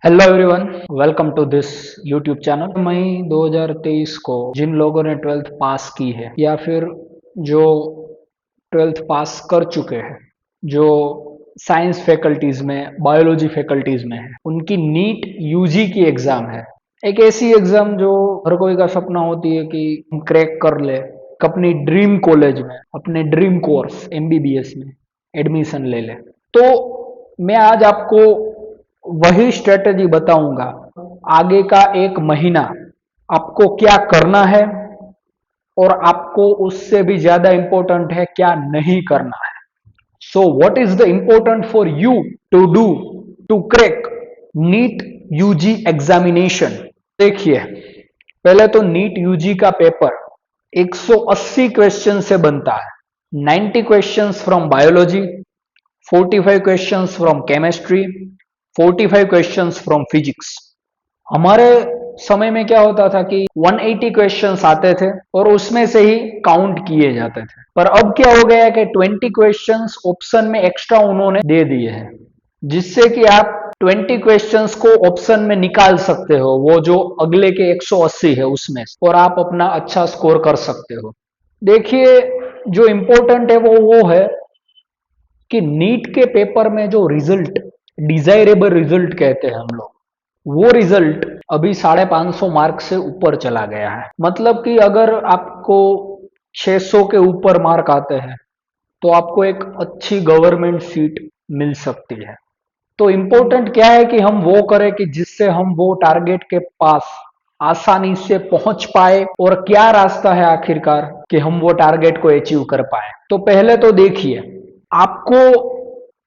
Hello everyone, welcome to this YouTube channel. मई 2023 को जिन लोगों ने ट्वेल्थ पास की है या फिर जो ट्वेल्थ पास कर चुके हैं, जो साइंस फैकल्टीज में, बायोलॉजी फैकल्टीज में है, उनकी नीट यूजी की एग्जाम है। एक ऐसी एग्जाम जो हर कोई का सपना होती है कि हम क्रैक कर ले, अपनी ड्रीम कॉलेज में, अपने ड्रीम कोर्स एमबीबीएस में एडमिशन ले ले। तो मैं आज आपको वही स्ट्रेटेजी बताऊंगा। आगे का एक महीना आपको क्या करना है और आपको उससे भी ज्यादा इंपॉर्टेंट है क्या नहीं करना है। So what is the important for you to do to crack NEET UG examination. देखिए, पहले तो नीट यूजी का पेपर 180 क्वेश्चन से बनता है। 90 questions from biology, 45 questions from chemistry, 45 questions from physics. हमारे समय में क्या होता था कि 180 क्वेश्चंस आते थे और उसमें से ही काउंट किए जाते थे। पर अब क्या हो गया है कि 20 क्वेश्चंस ऑप्शन में एक्स्ट्रा उन्होंने दे दिए हैं, जिससे कि आप 20 क्वेश्चंस को ऑप्शन में निकाल सकते हो, वो जो अगले के 180 है उसमें, और आप अपना अच्छा स्कोर कर सकते हो। देखिए, जो इंपॉर्टेंट है वो है कि नीट के पेपर में जो रिजल्ट, डिजायरेबल रिजल्ट कहते हैं हम लोग, वो रिजल्ट अभी 550 मार्क से ऊपर चला गया है। मतलब कि अगर आपको 600 के ऊपर मार्क आते हैं तो आपको एक अच्छी गवर्नमेंट सीट मिल सकती है। तो इम्पोर्टेंट क्या है कि हम वो करें कि जिससे हम वो टारगेट के पास आसानी से पहुंच पाए, और क्या रास्ता है आखिरकार कि हम वो टारगेट को अचीव कर पाए। तो पहले तो देखिए, आपको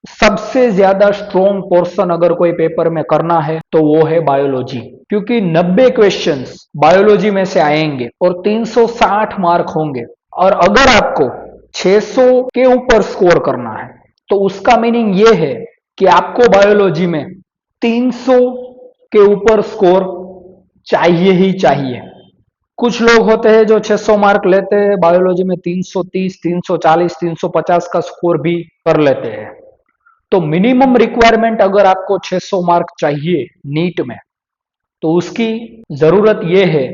सबसे ज्यादा स्ट्रॉन्ग पोर्शन अगर कोई पेपर में करना है तो वो है बायोलॉजी, क्योंकि 90 क्वेश्चंस बायोलॉजी में से आएंगे और 360 मार्क होंगे। और अगर आपको 600 के ऊपर स्कोर करना है तो उसका मीनिंग ये है कि आपको बायोलॉजी में 300 के ऊपर स्कोर चाहिए ही चाहिए। कुछ लोग होते हैं जो 600 मार्क लेते हैं, बायोलॉजी में 330, 340, 350 का स्कोर भी कर लेते हैं। तो मिनिमम रिक्वायरमेंट अगर आपको 600 मार्क चाहिए नीट में, तो उसकी जरूरत यह है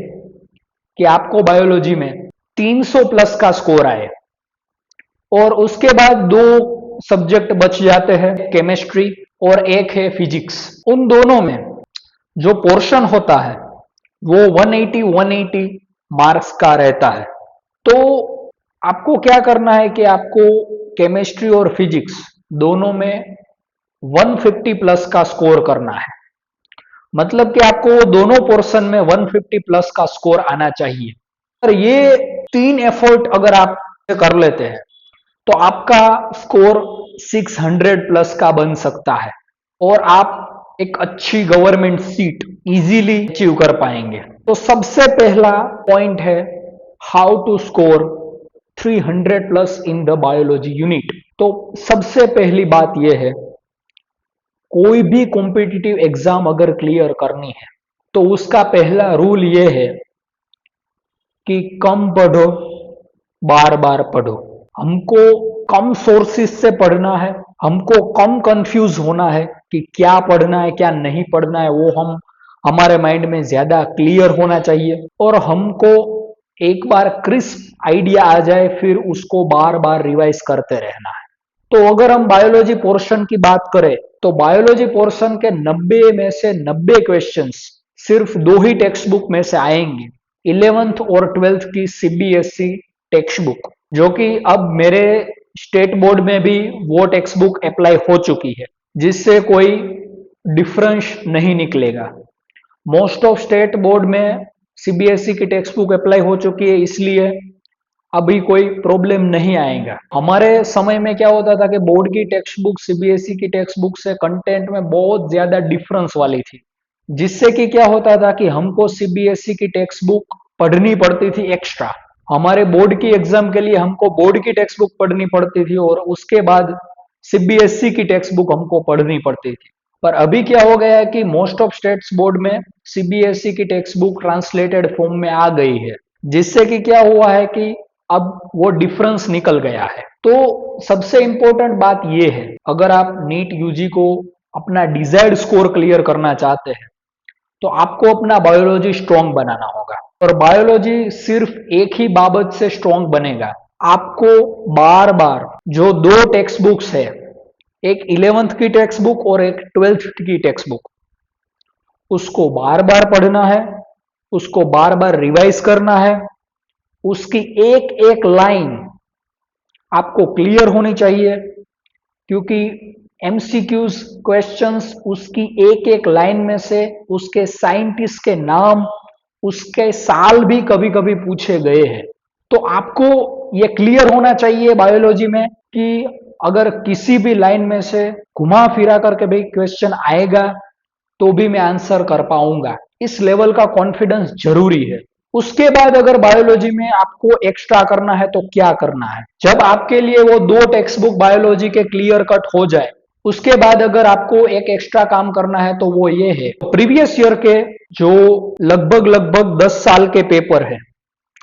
कि आपको बायोलॉजी में 300 प्लस का स्कोर आए। और उसके बाद दो सब्जेक्ट बच जाते हैं, केमिस्ट्री और एक है फिजिक्स। उन दोनों में जो पोर्शन होता है वो 180 मार्क्स का रहता है। तो आपको क्या करना है कि आपको केमिस्ट्री और फिजिक्स दोनों में 150 प्लस का स्कोर करना है। मतलब कि आपको दोनों पोर्शन में 150 प्लस का स्कोर आना चाहिए। और ये तीन एफर्ट अगर आप कर लेते हैं तो आपका स्कोर 600 प्लस का बन सकता है और आप एक अच्छी गवर्नमेंट सीट इजीली अचीव कर पाएंगे। तो सबसे पहला पॉइंट है how to score 300 plus in the biology unit. तो सबसे पहली बात यह है, कोई भी कॉम्पिटिटिव एग्जाम अगर क्लियर करनी है तो उसका पहला रूल यह है कि कम पढ़ो, बार बार पढ़ो। हमको कम सोर्सेस से पढ़ना है, हमको कम कंफ्यूज होना है कि क्या पढ़ना है क्या नहीं पढ़ना है, वो हमारे माइंड में ज्यादा क्लियर होना चाहिए। और हमको एक बार क्रिस्प आइडिया आ जाए फिर उसको बार बार रिवाइज करते रहना है। तो अगर हम बायोलॉजी पोर्शन की बात करें तो बायोलॉजी पोर्शन के 90 में से 90 क्वेश्चंस सिर्फ दो ही टेक्स्ट बुक में से आएंगे, 11th और 12th की सीबीएसई टेक्स्ट बुक, जो कि अब मेरे स्टेट बोर्ड में भी वो टेक्स्ट बुक अप्लाई हो चुकी है, जिससे कोई डिफरेंस नहीं निकलेगा। मोस्ट ऑफ स्टेट बोर्ड में सीबीएसई की टेक्स्ट बुक अप्लाई हो चुकी है, इसलिए अभी कोई प्रॉब्लम नहीं आएगा। हमारे समय में क्या होता था कि बोर्ड की टेक्स्ट बुक सीबीएसई की टेक्स्ट बुक से कंटेंट में बहुत ज्यादा डिफरेंस वाली थी, जिससे कि क्या होता था कि हमको सीबीएसई की टेक्स्ट बुक पढ़नी पड़ती थी एक्स्ट्रा। हमारे बोर्ड की एग्जाम के लिए हमको बोर्ड की टेक्स्ट बुक पढ़नी पड़ती थी और उसके बाद सीबीएसई की टेक्स्ट बुक हमको पढ़नी पड़ती थी। पर अभी क्या हो गया है कि मोस्ट ऑफ स्टेट्स बोर्ड में सीबीएसई की टेक्स्ट बुक ट्रांसलेटेड फॉर्म में आ गई है, जिससे कि क्या हुआ है कि अब वो डिफरेंस निकल गया है। तो सबसे इंपॉर्टेंट बात यह है, अगर आप नीट यूजी को अपना डिजायर्ड स्कोर क्लियर करना चाहते हैं तो आपको अपना बायोलॉजी स्ट्रांग बनाना होगा। और बायोलॉजी सिर्फ एक ही बाबत से स्ट्रांग बनेगा, आपको बार बार जो दो टेक्स्ट बुक्स है, एक 11th की टेक्स्ट बुक और एक 12th की टेक्स्ट बुक, उसको बार बार पढ़ना है, उसको बार बार रिवाइज करना है, उसकी एक एक लाइन आपको क्लियर होनी चाहिए, क्योंकि एमसीक्यूज क्वेश्चंस उसकी एक एक लाइन में से उसके साइंटिस्ट के नाम, उसके साल भी कभी कभी पूछे गए हैं। तो आपको ये क्लियर होना चाहिए बायोलॉजी में कि अगर किसी भी लाइन में से घुमा फिरा करके भी क्वेश्चन आएगा तो भी मैं आंसर कर पाऊंगा। इस लेवल का कॉन्फिडेंस जरूरी है। उसके बाद अगर बायोलॉजी में आपको एक्स्ट्रा करना है तो क्या करना है, जब आपके लिए वो दो टेक्स्ट बुक बायोलॉजी के क्लियर कट हो जाए, उसके बाद अगर आपको एक एक्स्ट्रा काम करना है तो वो ये है, प्रीवियस ईयर के जो लगभग लगभग 10 साल के पेपर है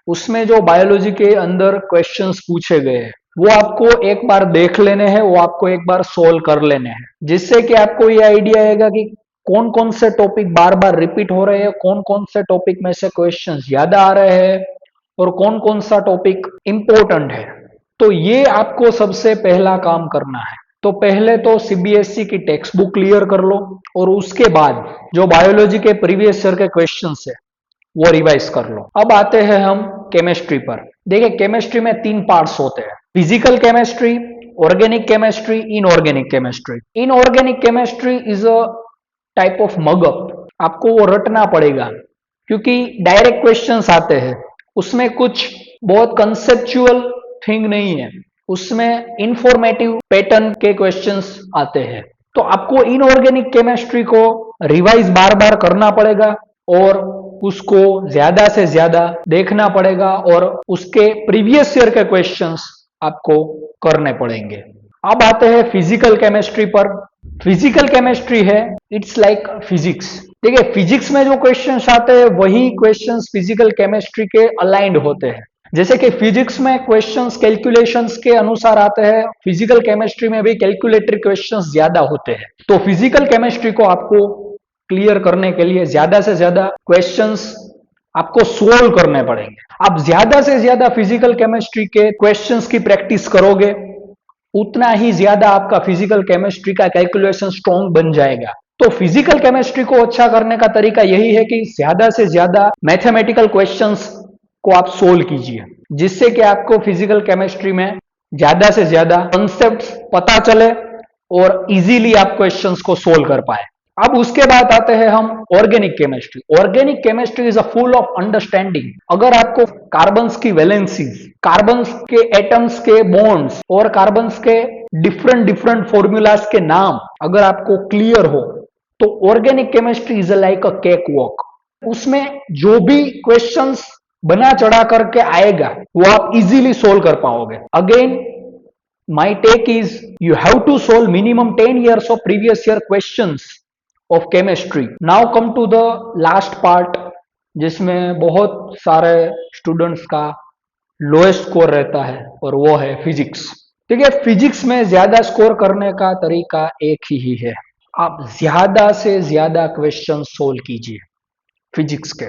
उसमें जो बायोलॉजी के अंदर क्वेश्चंस पूछे गए हैं वो आपको एक बार देख लेने हैं, वो आपको एक बार सोल्व कर लेने हैं, जिससे कि आपको ये आइडिया आएगा कि कौन कौन से टॉपिक बार बार रिपीट हो रहे हैं, कौन कौन से टॉपिक में से क्वेश्चंस ज्यादा आ रहे हैं और कौन कौन सा टॉपिक इंपॉर्टेंट है। तो ये आपको सबसे पहला काम करना है। तो पहले तो सीबीएसई की टेक्स्ट बुक क्लियर कर लो और उसके बाद जो बायोलॉजी के प्रीवियस ईयर के क्वेश्चंस है वो रिवाइज कर लो। अब आते हैं हम केमिस्ट्री पर। देखिए केमिस्ट्री में 3 पार्ट्स होते हैं, physical chemistry, organic chemistry, inorganic chemistry. Inorganic chemistry is a type of mug up, आपको वो रटना पड़ेगा क्योंकि डायरेक्ट क्वेश्चंस आते हैं, उसमें कुछ बहुत कंसेप्चुअल थिंग नहीं है, उसमें इंफॉर्मेटिव पैटर्न के क्वेश्चंस आते हैं। तो आपको इनऑर्गेनिक केमिस्ट्री को रिवाइज बार बार करना पड़ेगा और उसको ज्यादा से ज्यादा देखना पड़ेगा और उसके प्रीवियस ईयर के क्वेश्चंस आपको करने पड़ेंगे। अब आते हैं फिजिकल केमिस्ट्री पर। फिजिकल केमिस्ट्री है, इट्स लाइक फिजिक्स। देखिए फिजिक्स में जो क्वेश्चंस आते हैं वही क्वेश्चंस फिजिकल केमिस्ट्री के अलाइंड होते हैं। जैसे कि फिजिक्स में क्वेश्चंस कैलकुलेशंस के अनुसार आते हैं, फिजिकल केमिस्ट्री में भी कैलकुलेटरी क्वेश्चंस ज्यादा होते हैं। तो फिजिकल केमिस्ट्री को आपको क्लियर करने के लिए ज्यादा से ज्यादा क्वेश्चंस आपको सोल्व करने पड़ेंगे। आप ज्यादा से ज्यादा फिजिकल केमिस्ट्री के क्वेश्चंस की प्रैक्टिस करोगे उतना ही ज्यादा आपका फिजिकल केमिस्ट्री का कैलकुलेशन स्ट्रॉन्ग बन जाएगा। तो फिजिकल केमिस्ट्री को अच्छा करने का तरीका यही है कि ज्यादा से ज्यादा मैथमेटिकल क्वेश्चंस को आप सोल्व कीजिए, जिससे कि आपको फिजिकल केमिस्ट्री में ज्यादा से ज्यादा कॉन्सेप्ट्स पता चले और इजीली आप क्वेश्चंस को सोल्व कर पाए। अब उसके बाद आते हैं हम organic chemistry. Organic chemistry is a full of understanding. अगर आपको कार्बन्स की वैलेंसीज, कार्बन्स के एटम्स के बॉन्ड्स और कार्बन्स के डिफरेंट डिफरेंट फॉर्मूलाज के नाम अगर आपको क्लियर हो तो organic chemistry is like a cake walk. उसमें जो भी क्वेश्चंस बना चढ़ा करके आएगा वो आप इजीली सोल्व कर पाओगे। Again my take is you have to solve minimum 10 years of previous year questions of chemistry. Now come to the last part जिसमें बहुत सारे स्टूडेंट्स का लोएस्ट स्कोर रहता है और वो है फिजिक्स। ठीक है, फिजिक्स में ज्यादा स्कोर करने का तरीका एक ही है, आप ज्यादा से ज्यादा क्वेश्चन सोल्व कीजिए। फिजिक्स के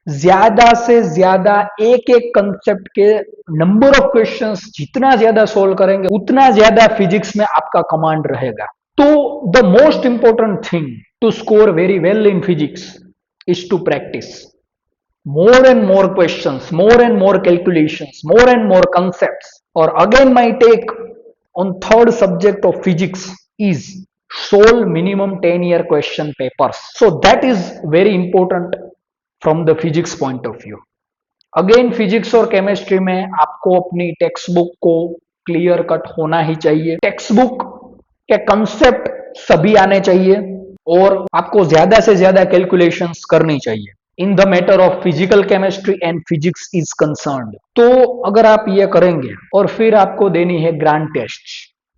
ज्यादा से ज्यादा एक एक कंसेप्ट के नंबर ऑफ क्वेश्चंस जितना ज्यादा सोल्व करेंगे उतना ज्यादा फिजिक्स में आपका कमांड रहेगा। तो the most important thing to score very well in physics is to practise more and more questions, more and more calculations, more and more concepts. Or again my take on third subject of physics is solve minimum 10-year question papers. So that is very important from the physics point of view. Again physics और chemistry में आपको अपनी text book को clear cut होना ही चाहिए। Text book के concept सभी आने चाहिए और आपको ज्यादा से ज्यादा कैलकुलेशंस करनी चाहिए in the matter of physical chemistry and physics is concerned. तो अगर आप ये करेंगे और फिर आपको देनी है ग्रांड टेस्ट,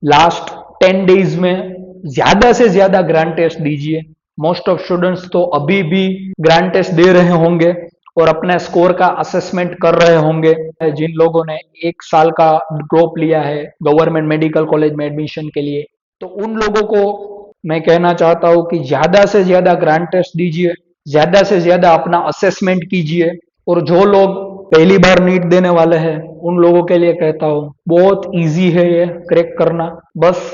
लास्ट 10 डेज में ज्यादा से ज्यादा ग्रांड टेस्ट दीजिए। मोस्ट ऑफ स्टूडेंट्स तो अभी भी ग्रांड टेस्ट दे रहे होंगे और अपने स्कोर का असेसमेंट कर रहे होंगे। जिन लोगों ने 1 साल का ड्रॉप लिया है गवर्नमेंट मेडिकल कॉलेज में एडमिशन के लिए, तो उन लोगों को मैं कहना चाहता हूँ कि ज्यादा से ज्यादा ग्रांड टेस्ट दीजिए, ज्यादा से ज्यादा अपना असेसमेंट कीजिए। और जो लोग पहली बार नीट देने वाले हैं उन लोगों के लिए कहता हूँ बहुत इजी है ये क्रैक करना। बस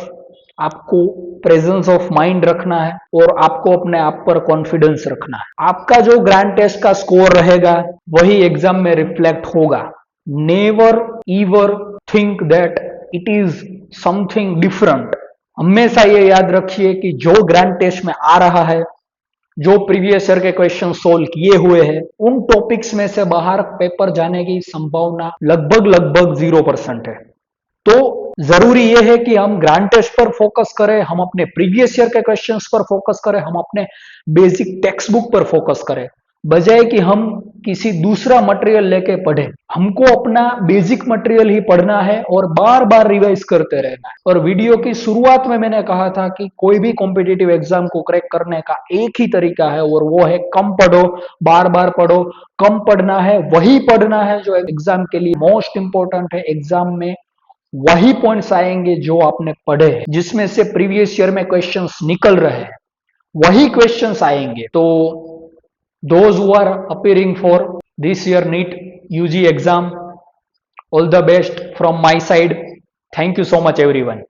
आपको प्रेजेंस ऑफ माइंड रखना है और आपको अपने आप पर कॉन्फिडेंस रखना है। आपका जो ग्रैंड टेस्ट का स्कोर रहेगा वही एग्जाम में रिफ्लेक्ट होगा। Never ईवर think that it is something different. हमेशा ये याद रखिए कि जो ग्रैंड टेस्ट में आ रहा है, जो प्रीवियस ईयर के क्वेश्चन सोल्व किए हुए हैं, उन टॉपिक्स में से बाहर पेपर जाने की संभावना लगभग लगभग 0% है। तो जरूरी यह है कि हम ग्रांड टेस्ट पर फोकस करें, हम अपने प्रीवियस ईयर के क्वेश्चंस पर फोकस करें, हम अपने बेसिक टेक्स्ट बुक पर फोकस करें, बजाय कि हम किसी दूसरा मटेरियल लेके पढ़े। हमको अपना बेसिक मटेरियल ही पढ़ना है और बार बार रिवाइज करते रहना है। और वीडियो की शुरुआत में मैंने कहा था कि कोई भी कॉम्पिटिटिव एग्जाम को क्रैक करने का एक ही तरीका है और वो है कम पढ़ो, बार बार पढ़ो। कम पढ़ना है, वही पढ़ना है जो एग्जाम के लिए मोस्ट इंपॉर्टेंट है। एग्जाम में वही पॉइंट्स आएंगे जो आपने पढ़े हैं, जिसमें से प्रीवियस ईयर में क्वेश्चंस निकल रहे हैं वही क्वेश्चंस आएंगे। तो those who are appearing for this year NEET UG exam, all the best from my side. Thank you so much everyone.